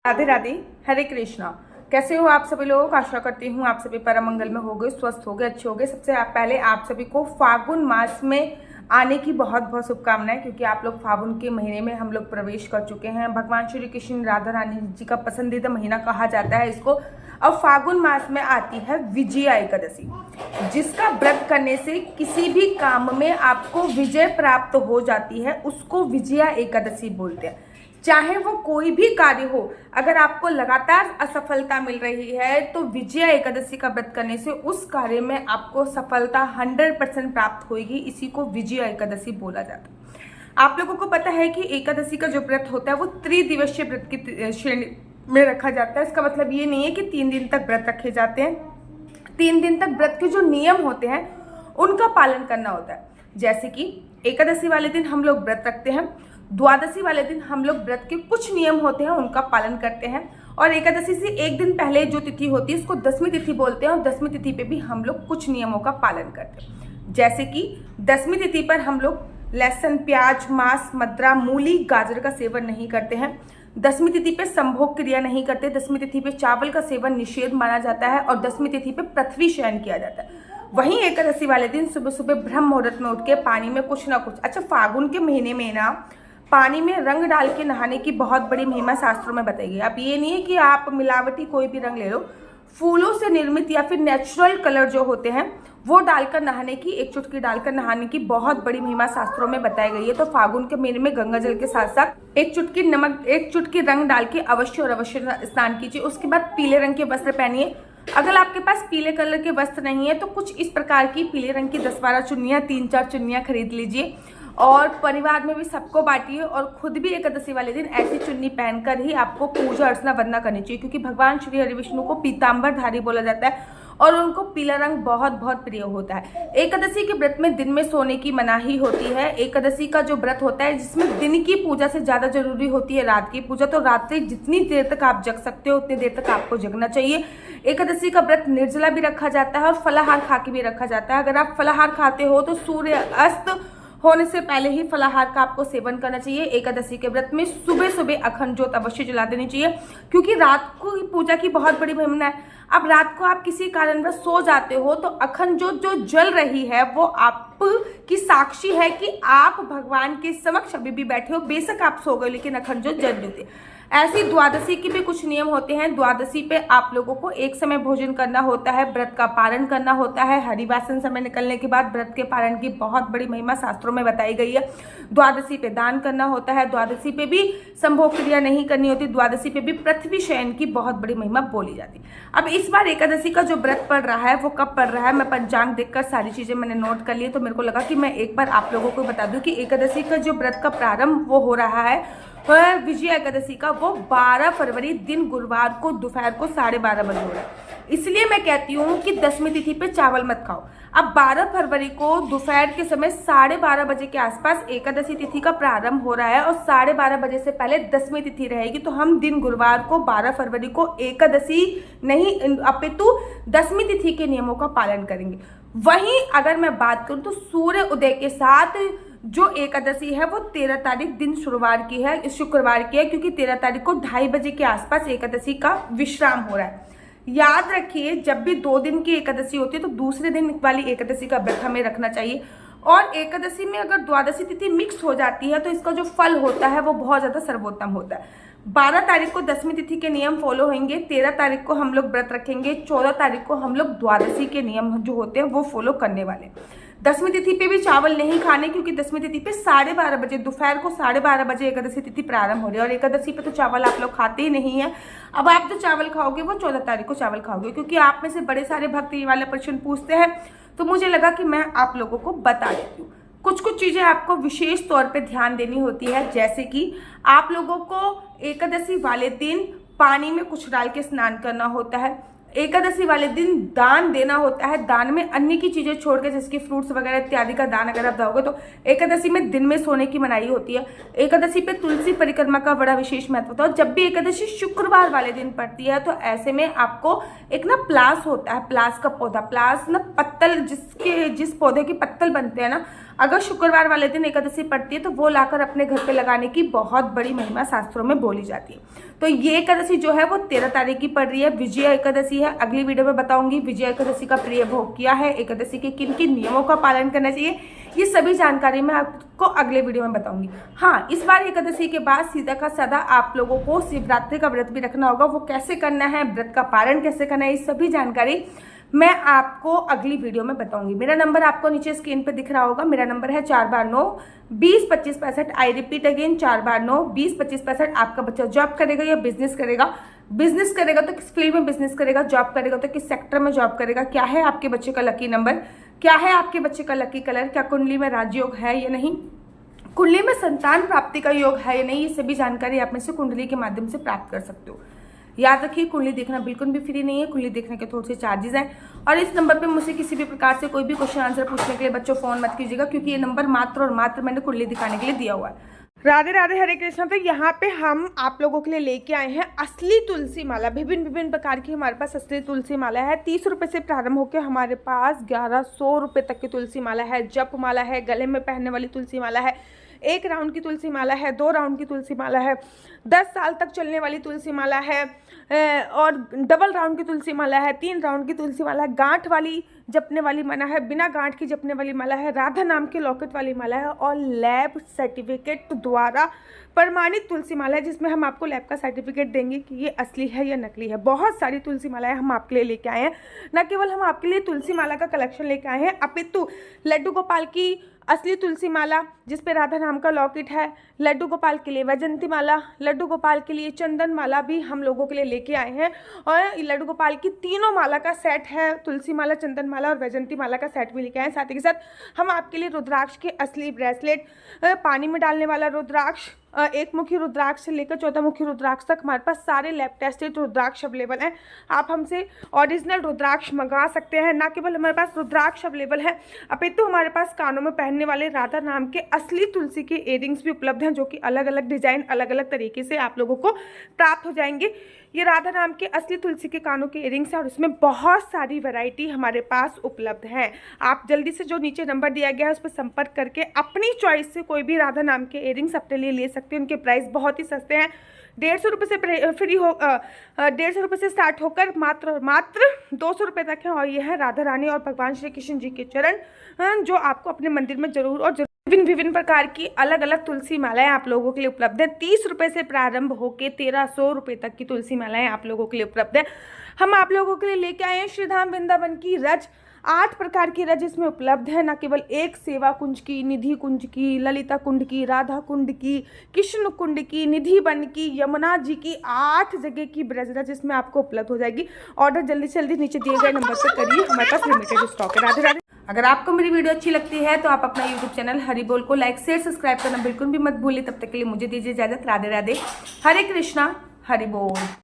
राधे राधे। हरे कृष्णा। कैसे हो आप सभी लोग? आशा करती हूँ आप सभी परम मंगल में हो गए, स्वस्थ हो गए, अच्छे हो गए। सबसे पहले आप सभी को फागुन मास में आने की बहुत बहुत शुभकामनाएं, क्योंकि आप लोग फागुन के महीने में हम लोग प्रवेश कर चुके हैं। भगवान श्री कृष्ण राधा रानी जी का पसंदीदा महीना कहा जाता है इसको। अब फागुन मास में आती है विजया एकादशी, जिसका व्रत करने से किसी भी काम में आपको विजय प्राप्त हो जाती है, उसको विजया एकादशी बोलते हैं। चाहे वो कोई भी कार्य हो, अगर आपको लगातार असफलता मिल रही है तो विजया एकादशी का व्रत करने से उस कार्य में आपको सफलता 100% प्राप्त होगी। इसी को विजया एकादशी बोला जाता है। आप लोगों को पता है कि एकादशी का जो व्रत होता है वो त्रिदिवसीय व्रत की श्रेणी में रखा जाता है। इसका मतलब ये नहीं है कि 3 दिन तक व्रत रखे जाते हैं। 3 दिन तक व्रत के जो नियम होते हैं उनका पालन करना होता है। जैसे कि एकादशी वाले दिन हम लोग व्रत रखते हैं, द्वादशी वाले दिन हम लोग व्रत के कुछ नियम होते हैं उनका पालन करते हैं, और एकादशी से एक दिन पहले जो तिथि होती है इसको दसवीं तिथि बोलते हैं, और दसवीं तिथि पे भी हम लोग कुछ नियमों का पालन करते हैं। जैसे कि दसवीं तिथि पर हम लोग लहसुन, प्याज, मांस, मदिरा, मूली, गाजर का सेवन नहीं करते हैं। दसवीं तिथि पे संभोग क्रिया नहीं करते। दसवीं तिथि पे चावल का सेवन निषेध माना जाता है, और दसवीं तिथि पे पृथ्वी शयन किया जाता है। वहीं एकादशी वाले दिन सुबह सुबह ब्रह्म मुहूर्त में उठ के पानी में कुछ ना कुछ, अच्छा फागुन के महीने में ना पानी में रंग डाल के नहाने की बहुत बड़ी महिमा शास्त्रों में बताई गई। अब ये नहीं है कि आप मिलावटी कोई भी रंग ले लो, फूलों से निर्मित या फिर नेचुरल कलर जो होते हैं वो डालकर नहाने की, एक चुटकी डालकर नहाने की बहुत बड़ी महिमा शास्त्रों में बताई गई है। तो फागुन के महीने में गंगा जल के साथ साथ एक चुटकी नमक, एक चुटकी रंग डाल के अवश्य और अवश्य स्नान कीजिए। उसके बाद पीले रंग के वस्त्र पहनिए। अगर आपके पास पीले कलर के वस्त्र नहीं है तो कुछ इस प्रकार की पीले रंग की 10-12 चुन्नियां, 3-4 चुन्नियां खरीद लीजिए, और परिवार में भी सबको बांटिए। और खुद भी एकादशी वाले दिन ऐसी चुन्नी पहनकर ही आपको पूजा अर्चना वंदना करनी चाहिए, क्योंकि भगवान श्री हरि विष्णु को पीताम्बरधारी बोला जाता है और उनको पीला रंग बहुत बहुत प्रिय होता है। एकादशी के व्रत में दिन में सोने की मनाही होती है। एकादशी का जो व्रत होता है जिसमें दिन की पूजा से ज्यादा जरूरी होती है रात की पूजा, तो रात्रि जितनी देर तक आप जग सकते हो उतनी देर तक आपको जगना चाहिए। एकादशी का व्रत निर्जला भी रखा जाता है और फलाहार खा के भी रखा जाता है। अगर आप फलाहार खाते हो तो सूर्य अस्त होने से पहले ही फलाहार का आपको सेवन करना चाहिए। एकादशी के व्रत में सुबह सुबह अखंड ज्योत अवश्य जला देनी चाहिए, क्योंकि रात को पूजा की बहुत बड़ी महिमा है। अब रात को आप किसी कारणवश सो जाते हो तो अखंड ज्योत जो जल रही है वो आप की साक्षी है कि आप भगवान के समक्ष अभी भी बैठे हो। बेशक आप सो गए लेकिन अखंड ज्योत जल रही थी। ऐसी द्वादशी के भी कुछ नियम होते हैं। द्वादशी पे आप लोगों को एक समय भोजन करना होता है, व्रत का पारण करना होता है। हरिवासन समय निकलने के बाद व्रत के पारण की बहुत बड़ी महिमा शास्त्रों में बताई गई है। द्वादशी पे दान करना होता है। द्वादशी पे भी संभोग क्रिया नहीं करनी होती। द्वादशी पे भी पृथ्वी शयन की बहुत बड़ी महिमा बोली जाती है। अब इस बार एकादशी का जो व्रत पड़ रहा है वो कब पड़ रहा है, मैं पंचांग देखकर सारी चीजें मैंने नोट कर ली, तो मेरे को लगा कि मैं एक बार आप लोगों को बता दूं कि एकादशी का जो व्रत का प्रारंभ वो हो रहा है विजया एकादशी का, वो 12 फरवरी दिन गुरुवार को दोपहर को 12:30 बजे हो रहा है। इसलिए मैं कहती हूँ कि दसवीं तिथि पे चावल मत खाओ। अब 12 फरवरी को दोपहर के समय 12:30 बजे के आसपास एकादशी तिथि का प्रारंभ हो रहा है, और 12:30 बजे से पहले दसवीं तिथि रहेगी। तो हम दिन गुरुवार को 12 फरवरी को एकादशी नहीं अपितु दसवीं तिथि के नियमों का पालन करेंगे। वहीं अगर मैं बात करूं तो सूर्य उदय के साथ जो एकादशी है वो 13 तारीख दिन शुक्रवार की है, क्योंकि 13 तारीख को 2:30 बजे के आसपास एकादशी का विश्राम हो रहा है। याद रखिए, जब भी 2 दिन की एकादशी होती है तो दूसरे दिन वाली एकादशी का व्रत हमें रखना चाहिए। और एकादशी में अगर द्वादशी तिथि मिक्स हो जाती है तो इसका जो फल होता है वो बहुत ज्यादा सर्वोत्तम होता है। 12 तारीख को दसवीं तिथि के नियम फॉलो होंगे, 13 तारीख को हम लोग व्रत रखेंगे, 14 तारीख को हम लोग द्वादशी के नियम जो होते हैं वो फॉलो करने वाले। दसवीं तिथि पे भी चावल नहीं खाने, क्योंकि दसवीं तिथि पे 12:30 बजे दोपहर को 12:30 बजे एकादशी तिथि प्रारंभ हो रही है, और एकादशी पे तो चावल आप लोग खाते ही नहीं है। अब आप जो चावल खाओगे वो 14 तारीख को चावल खाओगे, क्योंकि आप में से बड़े सारे भक्त ये वाला प्रश्न पूछते हैं, तो मुझे लगा कि मैं आप लोगों को बता देती हूँ। कुछ कुछ चीजें आपको विशेष तौर पे ध्यान देनी होती है, जैसे कि आप लोगों को एकादशी वाले दिन पानी में कुछ डाल के स्नान करना होता है। एकादशी वाले दिन दान देना होता है। दान में अन्य की चीजें छोड़ के, जैसे कि फ्रूट्स वगैरह इत्यादि का दान अगर आप दोगे तो एकादशी में दिन में सोने की मनाही होती है। एकादशी पे तुलसी परिक्रमा का बड़ा विशेष महत्व होता है। और जब भी एकादशी शुक्रवार वाले दिन पड़ती है तो ऐसे में आपको एक ना प्लास होता है, प्लास का पौधा, प्लास ना पत्तल, जिस पौधे के पत्तल बनते हैं ना, अगर शुक्रवार वाले दिन एकादशी पड़ती है तो वो लाकर अपने घर पे लगाने की बहुत बड़ी महिमा शास्त्रों में बोली जाती है। तो ये एकादशी जो है वो 13 तारीख की पड़ रही है, विजया एकादशी है। अगली वीडियो में बताऊंगी विजया एकादशी का प्रिय भोग क्या है, एकादशी के किन किन नियमों का पालन करना चाहिए, ये सभी जानकारी मैं आपको अगले वीडियो में बताऊंगी। हाँ, इस बार एकादशी के बाद सीधा का साधा आप लोगों को शिवरात्रि का व्रत भी रखना होगा, वो कैसे करना है, व्रत का पारण कैसे करना है, ये सभी जानकारी मैं आपको अगली वीडियो में बताऊंगी। मेरा नंबर आपको नीचे स्क्रीन पे दिख रहा होगा। मेरा नंबर है 4/9-20-25-65। I repeat again 4/9-20-25-65। आपका बच्चा जॉब करेगा या बिजनेस करेगा, बिजनेस करेगा तो किस फील्ड में बिजनेस करेगा, जॉब करेगा तो किस सेक्टर में जॉब करेगा, क्या है आपके बच्चे का लकी नंबर, क्या है आपके बच्चे का लकी कलर, क्या कुंडली में राजयोग है या नहीं, कुंडली में संतान प्राप्ति का योग है या नहीं, ये सभी जानकारी आप में से कुंडली के माध्यम से प्राप्त कर सकते हो। याद रखिए, कुंडली देखना बिल्कुल भी फ्री नहीं है, कुंडली देखने के थोड़े से चार्जेस हैं। और इस नंबर पे मुझसे किसी भी प्रकार से कोई भी क्वेश्चन आंसर पूछने के लिए बच्चों फोन मत कीजिएगा, क्योंकि ये नंबर मात्र और मात्र मैंने कुंडली दिखाने के लिए दिया हुआ है। राधे राधे, हरे कृष्णा। तो यहाँ पे हम आप लोगों के लिए लेके आए हैं असली तुलसी माला। विभिन्न विभिन्न प्रकार की हमारे पास असली तुलसी माला है। 30 रुपये से प्रारंभ होकर हमारे पास 1100 रुपये तक की तुलसी माला है। जप माला है, गले में पहनने वाली तुलसी माला है, 1 राउंड की तुलसी माला है, 2 राउंड की तुलसी माला है, 10 साल तक चलने वाली तुलसी माला है, और डबल राउंड की तुलसी माला है, 3 राउंड की तुलसी माला है, गांठ वाली जपने वाली माला है, बिना गांठ की जपने वाली माला है, राधा नाम के लॉकेट वाली माला है, और लैब सर्टिफिकेट द्वारा प्रमाणित तुलसी माला है, जिसमें हम आपको लैब का सर्टिफिकेट देंगे कि ये असली है या नकली है। बहुत सारी तुलसी मालाएं हम आपके लिए लेके आए हैं। न केवल हम आपके लिए तुलसी माला का कलेक्शन लेके आए हैं, अपितु लड्डू गोपाल की असली तुलसी माला जिसपे राधा नाम का लॉकेट है, लड्डू गोपाल के लिए वैजंती माला, लड्डू गोपाल के लिए चंदन माला भी हम लोगों के लिए लेके आए हैं। और लड्डू गोपाल की तीनों माला का सेट है, तुलसी माला, चंदन माला और वैजंती माला का सेट भी लेके आए हैं। साथ ही के साथ हम आपके लिए रुद्राक्ष के असली ब्रेसलेट, पानी में डालने वाला रुद्राक्ष, 1 मुखी रुद्राक्ष से लेकर 14 मुखी रुद्राक्ष तक हमारे पास सारे लैब टेस्टेड रुद्राक्ष अवेलेबल हैं। आप हमसे ओरिजिनल रुद्राक्ष मंगा सकते हैं। ना केवल हमारे पास रुद्राक्ष अवेलेबल है, अपितु हमारे पास कानों में पहनने वाले राधा नाम के असली तुलसी के इयरिंग्स भी उपलब्ध हैं, जो कि अलग अलग डिजाइन, अलग अलग तरीके से आप लोगों को प्राप्त हो जाएंगे। ये राधा नाम के असली तुलसी के कानों के इयरिंग्स हैं और इसमें बहुत सारी वैरायटी हमारे पास उपलब्ध है। आप जल्दी से जो नीचे नंबर दिया गया है उस पर संपर्क करके अपनी चॉइस से कोई भी राधा नाम के इयरिंग्स अपने लिए ले सकते हैं। उनके प्राइस बहुत ही सस्ते हैं। 150 रुपये से फ्री हो 150 रुपये से स्टार्ट होकर मात्र 200 रुपये तक है। और ये है राधा रानी और भगवान श्री कृष्ण जी के चरण, जो आपको अपने मंदिर में जरूर और जरूर विभिन्न प्रकार की अलग अलग तुलसी मालाएं आप लोगों के लिए उपलब्ध है। 30 रुपये से प्रारंभ होकर 1300 रुपये तक की तुलसी मालाएं आप लोगों के लिए उपलब्ध है। हम आप लोगों के लिए लेके आए हैं श्रीधाम वृंदावन की रज, 8 प्रकार की रज इसमें उपलब्ध है। न केवल एक सेवा कुंज की, निधि कुंज की, ललिता कुंड की, राधा कुंड की, कृष्ण कुंड की, निधि वन की, यमुना जी की, 8 जगह की ब्रज रज इसमें आपको उपलब्ध हो जाएगी। ऑर्डर जल्दी से जल्दी नीचे दिए गए नंबर पर करिए, हमारे पास लिमिटेड स्टॉक है। राधे राधे। अगर आपको मेरी वीडियो अच्छी लगती है तो आप अपना यूट्यूब चैनल हरि बोल को लाइक शेयर सब्सक्राइब करना बिल्कुल भी मत भूलिए। तब तक के लिए मुझे दीजिए इजाजत। राधे राधे, हरे कृष्णा, हरि बोल।